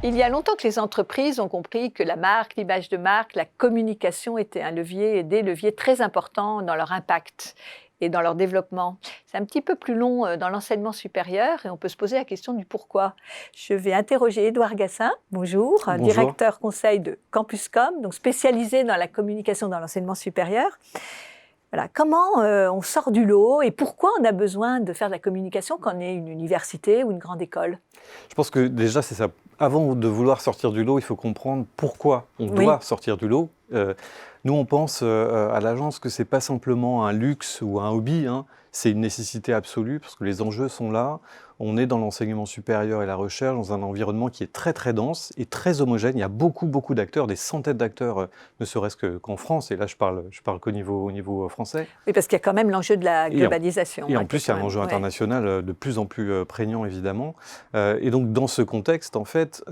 Il y a longtemps que les entreprises ont compris que la marque, l'image de marque, la communication étaient un levier et des leviers très importants dans leur impact et dans leur développement. C'est un petit peu plus long dans l'enseignement supérieur et on peut se poser la question du pourquoi. Je vais interroger Édouard Gassin, bonjour, Bonjour. directeur conseil de Campuscom, donc spécialisé dans la communication dans l'enseignement supérieur. Voilà, comment on sort du lot et pourquoi on a besoin de faire de la communication quand on est une université ou une grande école? Je pense que déjà, c'est ça. Avant de vouloir sortir du lot, il faut comprendre pourquoi on doit sortir du lot. Nous, on pense à l'agence que ce n'est pas simplement un luxe ou un hobby, hein. C'est une nécessité absolue parce que les enjeux sont là. On est dans l'enseignement supérieur et la recherche, dans un environnement qui est très très dense et très homogène. Il y a beaucoup d'acteurs, des centaines d'acteurs, ne serait-ce qu'en France. Et là, je parle qu'au niveau français. Oui, parce qu'il y a quand même l'enjeu de la globalisation. Et en plus, il y a un enjeu international de plus en plus prégnant, évidemment. Et donc, dans ce contexte, en fait,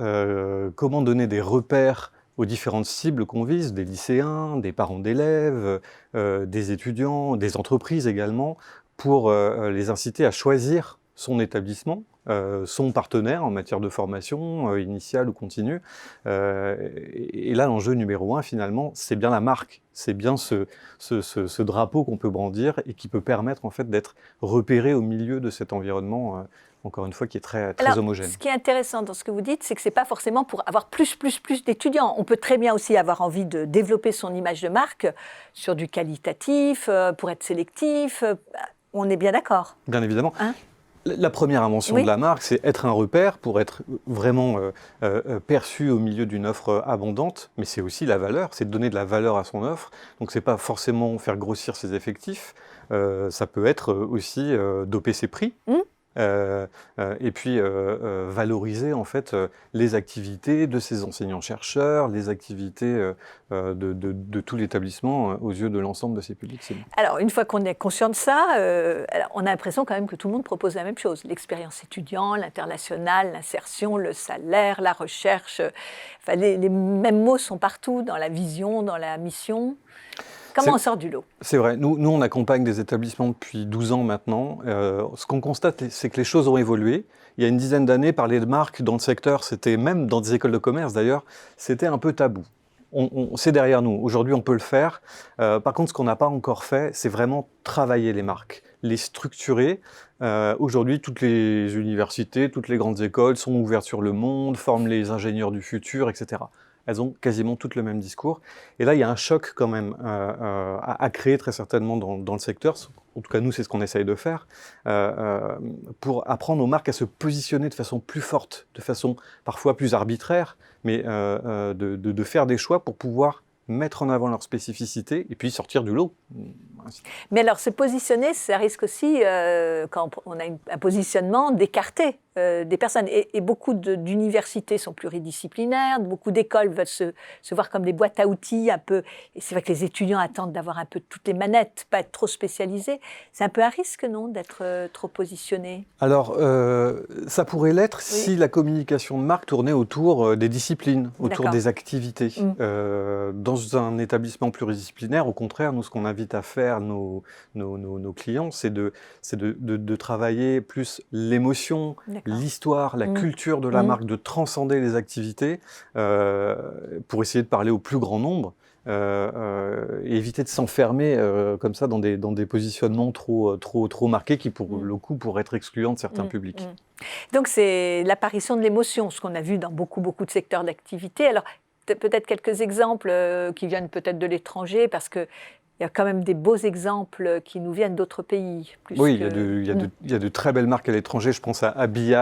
comment donner des repères aux différentes cibles qu'on vise, des lycéens, des parents d'élèves, des étudiants, des entreprises également, pour les inciter à choisir son établissement, son partenaire en matière de formation, initiale ou continue. Et là, l'enjeu numéro 1, finalement, c'est bien la marque. C'est bien ce drapeau qu'on peut brandir et qui peut permettre en fait, d'être repéré au milieu de cet environnement, encore une fois, qui est très homogène. Ce qui est intéressant dans ce que vous dites, c'est que ce n'est pas forcément pour avoir plus d'étudiants. On peut très bien aussi avoir envie de développer son image de marque sur du qualitatif, pour être sélectif. On est bien d'accord. Bien évidemment. La première invention de la marque, c'est être un repère pour être vraiment perçu au milieu d'une offre abondante, mais c'est aussi la valeur, c'est de donner de la valeur à son offre. Donc c'est pas forcément faire grossir ses effectifs, ça peut être aussi doper ses prix. Et puis valoriser en fait les activités de ses enseignants-chercheurs, les activités de tout l'établissement aux yeux de l'ensemble de ses publics cibles. Alors, une fois qu'on est conscient de ça, on a l'impression quand même que tout le monde propose la même chose. L'expérience étudiant, l'international, l'insertion, le salaire, la recherche. Enfin, les mêmes mots sont partout dans la vision, dans la mission. Comment on sort du lot? C'est vrai. Nous, on accompagne des établissements depuis 12 ans maintenant. Ce qu'on constate, c'est que les choses ont évolué. Il y a une dizaine d'années, parler de marque dans le secteur, c'était même dans des écoles de commerce d'ailleurs, c'était un peu tabou. C'est derrière nous. Aujourd'hui, on peut le faire. Par contre, ce qu'on n'a pas encore fait, c'est vraiment travailler les marques, les structurer. Aujourd'hui, toutes les universités, toutes les grandes écoles sont ouvertes sur le monde, forment les ingénieurs du futur, etc. Elles ont quasiment toutes le même discours. Et là, il y a un choc quand même à créer très certainement dans le secteur. En tout cas, nous, c'est ce qu'on essaye de faire, pour apprendre aux marques à se positionner de façon plus forte, de façon parfois plus arbitraire, mais de faire des choix pour pouvoir mettre en avant leurs spécificités et puis sortir du lot. Mais alors, se positionner, ça risque aussi, quand on a un positionnement, d'écarter des personnes. Et beaucoup d'universités sont pluridisciplinaires, beaucoup d'écoles veulent se voir comme des boîtes à outils un peu. Et c'est vrai que les étudiants attendent d'avoir un peu toutes les manettes, pas être trop spécialisés. C'est un peu un risque, non, d'être trop positionné? Alors, ça pourrait l'être si la communication de marque tournait autour des disciplines, autour des activités. Dans un établissement pluridisciplinaire, au contraire, nous, ce qu'on invite à faire nos clients, c'est de travailler plus l'émotion, l'histoire, la culture de la marque, de transcender les activités pour essayer de parler au plus grand nombre et éviter de s'enfermer comme ça dans des positionnements trop marqués qui, pour le coup, pourraient être excluants de certains publics. Donc, c'est l'apparition de l'émotion, ce qu'on a vu dans beaucoup de secteurs d'activité. Alors, peut-être quelques exemples qui viennent peut-être de l'étranger, parce que il y a quand même des beaux exemples qui nous viennent d'autres pays. Oui, il y a de très belles marques à l'étranger. Je pense à BI,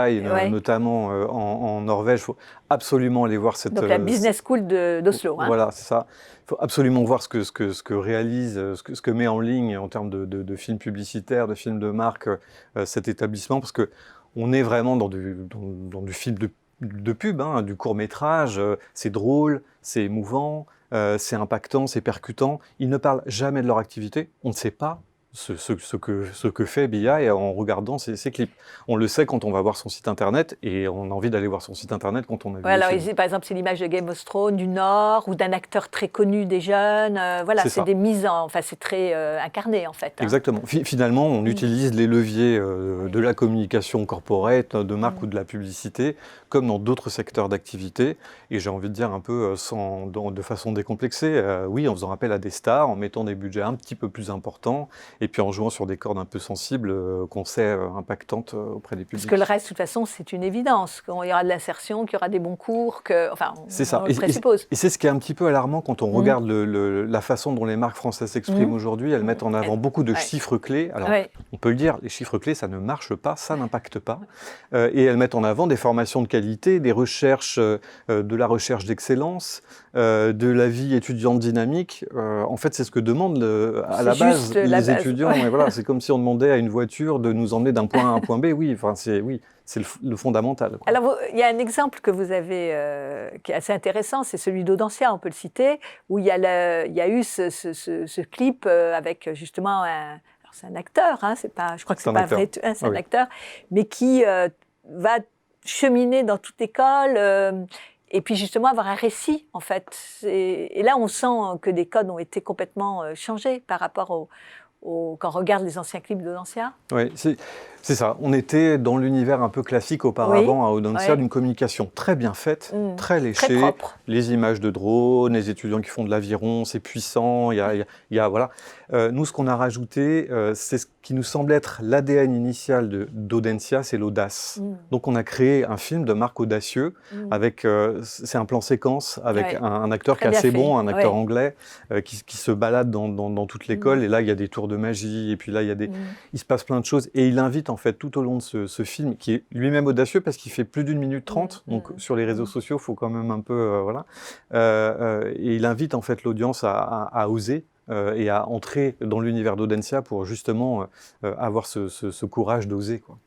notamment en Norvège. Il faut absolument aller voir cette... Donc la Business School d'Oslo. Voilà, c'est ça. Il faut absolument voir ce que réalise, ce que met en ligne en termes de films publicitaires, de films de marque, cet établissement, parce qu'on est vraiment dans du film de pub, du court-métrage. C'est drôle, c'est émouvant. C'est impactant, c'est percutant. Ils ne parlent jamais de leur activité. On ne sait pas ce que fait BI en regardant ces clips. On le sait quand on va voir son site internet et on a envie d'aller voir son site internet quand on a vu alors, le film. par exemple, c'est l'image de Game of Thrones du Nord ou d'un acteur très connu des jeunes. Voilà, c'est des mises en... Enfin, c'est très incarné, en fait. Hein. Exactement. Finalement, on utilise les leviers de la communication corporate, de marque ou de la publicité, comme dans d'autres secteurs d'activité. Et j'ai envie de dire un peu de façon décomplexée, oui, en faisant appel à des stars, en mettant des budgets un petit peu plus importants, et puis en jouant sur des cordes un peu sensibles qu'on sait impactantes auprès des publics. Parce que le reste, de toute façon, c'est une évidence. Qu'il y aura de l'insertion, qu'il y aura des bons cours, enfin, c'est ça. On le présuppose. Et c'est ce qui est un petit peu alarmant quand on regarde la façon dont les marques françaises s'expriment aujourd'hui. Elles mettent en avant beaucoup de chiffres clés. Alors, on peut le dire, les chiffres clés, ça ne marche pas, ça n'impacte pas. Et elles mettent en avant des formations de qualité, des recherches, de la recherche d'excellence, de la vie étudiante dynamique. En fait, c'est ce que demandent à la base les étudiants. Et voilà, c'est comme si on demandait à une voiture de nous emmener d'un point A à un point B. Oui, enfin, c'est le fondamental. Quoi. Alors, il y a un exemple que vous avez qui est assez intéressant, c'est celui d'Audencia, on peut le citer, où il y a eu ce clip avec justement un... C'est un acteur, hein, je crois que c'est pas un vrai, c'est un acteur, mais qui va cheminer dans toute école et puis justement avoir un récit, en fait. Et là, on sent que des codes ont été complètement changés par rapport quand on regarde les anciens clips d'Audencia. Oui, c'est ça. On était dans l'univers un peu classique auparavant à Audencia, d'une communication très bien faite, très léchée. Très propre. Les images de drones, les étudiants qui font de l'aviron, c'est puissant. Voilà. Nous, ce qu'on a rajouté, c'est ce qui nous semble être l'ADN initial d'Audencia, c'est l'audace. Donc, on a créé un film de Marc Audacieux avec, c'est un plan séquence avec un acteur qui est assez bon, un acteur anglais qui se balade dans toute l'école. Et là, il y a des tours de magie. Et puis là, il se passe plein de choses. Et il invite en fait tout au long de ce film, qui est lui-même audacieux parce qu'il fait plus d'1 minute 30. Donc, sur les réseaux sociaux, il faut quand même un peu, voilà. Et il invite en fait l'audience à oser. Et à entrer dans l'univers d'Audencia pour justement avoir ce courage d'oser, quoi.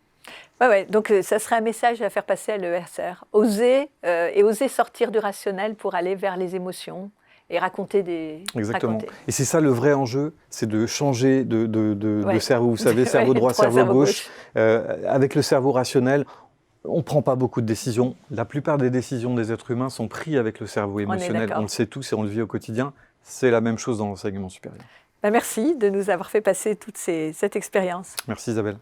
Ouais, donc ça serait un message à faire passer à l'ESR. Oser et oser sortir du rationnel pour aller vers les émotions et raconter des... Exactement. Et c'est ça le vrai enjeu, c'est de changer de cerveau, vous savez, cerveau droit, cerveau gauche. Avec le cerveau rationnel, on ne prend pas beaucoup de décisions. La plupart des décisions des êtres humains sont prises avec le cerveau émotionnel. On le sait tous et on le vit au quotidien. C'est la même chose dans l'enseignement supérieur. Merci de nous avoir fait passer toute cette expérience. Merci Isabelle.